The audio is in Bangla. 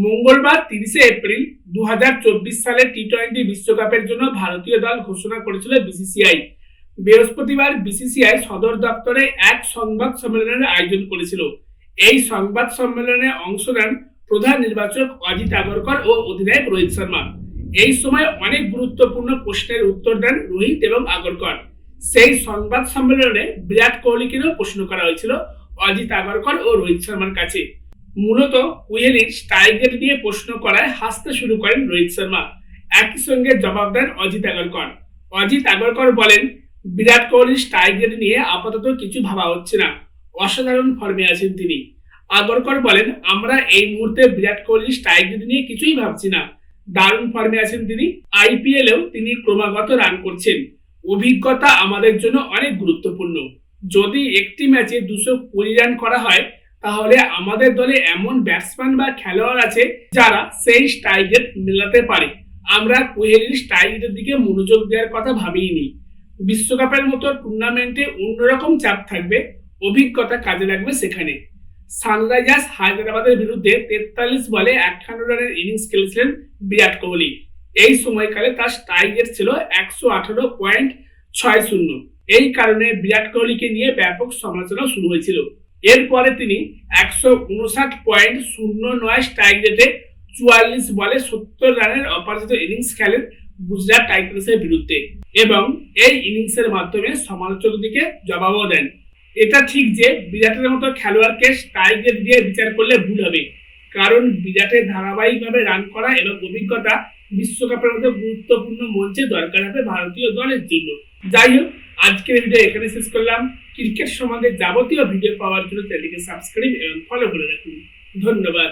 মঙ্গলবার 30শে এপ্রিল 2024 সালে টি-20 বিশ্বকাপের জন্য ভারতীয় দল ঘোষণা করেছিল বিসিসিআই। বৃহস্পতিবার বিসিসিআই সদর দপ্তরে এক সংবাদ সম্মেলনের আয়োজন করেছিল। এই সংবাদ সম্মেলনে অংশ নেন প্রধান নির্বাচক অজিত আগরকর ও অধিনায়ক রোহিত শর্মা। এই সময় অনেক গুরুত্বপূর্ণ প্রশ্নের উত্তর দেন রোহিত এবং আগরকর। সেই সংবাদ সম্মেলনে বিরাট কোহলিকেও প্রশ্ন করা হয়েছিল অজিত আগরকর ও রোহিত শর্মার কাছে। মূলত কোহলির স্ট্রাইক রেট নিয়ে প্রশ্ন করায় হাসতে শুরু করেন রোহিত শর্মা। একই সঙ্গে জবাব দেন অজিত আগরকর। অজিত আগরকর বলেন, বিরাট কোহলির স্ট্রাইক রেট নিয়ে আপাতত কিছু ভাবা হচ্ছে না, অসাধারণ ফর্মে আছেন তিনি। আগরকর বলেন, আমরা এই মুহূর্তে বিরাট কোহলির স্ট্রাইক রেট নিয়ে কিছুই ভাবছি না, দারুণ ফর্মে আছেন তিনি। আইপিএলেও তিনি ক্রমাগত রান করছেন। অভিজ্ঞতা আমাদের জন্য অনেক গুরুত্বপূর্ণ। যদি একটি ম্যাচে 220 রান করা হয় তাহলে আমাদের দলে এমন ব্যাটসম্যান বা খেলোয়াড় আছে যারা সেই স্ট্রাইক রেট মেলাতে পারে। আমরা কোহলির স্ট্রাইক রেটের দিকে মনোযোগ দেওয়ার কথা ভাবিনি। বিশ্বকাপের মতো টুর্নামেন্টে অন্যরকম চাপ থাকবে, অভিজ্ঞতা কাজে লাগবে সেখানে। সানরাইজার্স হায়দ্রাবাদের বিরুদ্ধে 43 বলে 58 রানের ইনিংস খেলেছিলেন বিরাট কোহলি। এই সময়কালে তার স্ট্রাইক রেট ছিল 118.60। এই কারণে বিরাট কোহলিকে নিয়ে ব্যাপক সমালোচনা শুরু হয়েছিল। এরপরে তিনি 159.09 স্ট্রাইক রেটে 44 বলে 70 রানের অপরাজিত ইনিংস খেলেন গুজরাট টাইটান্সের বিরুদ্ধে এবং এই ইনিংসের মাধ্যমে সমালোচকদেরকে জবাবও দেন। এটা ঠিক যে বিরাটের মতো খেলোয়াড়কে স্ট্রাইক রেট দিয়ে বিচার করলে ভুল হবে, কারণ বিরাটের ধারাবাহিকভাবে রান করা এবং অভিজ্ঞতা বিশ্বকাপের মতো গুরুত্বপূর্ণ মঞ্চে দরকার হবে ভারতীয় দলের জন্য। যাই হোক, আজকের ভিডিও এখানে শেষ করলাম। ক্রিকেট সম্বন্ধে যাবতীয় ভিডিও পাওয়ার জন্য চ্যানেলটিকে সাবস্ক্রাইব এবং ফলো করে রাখুন। ধন্যবাদ।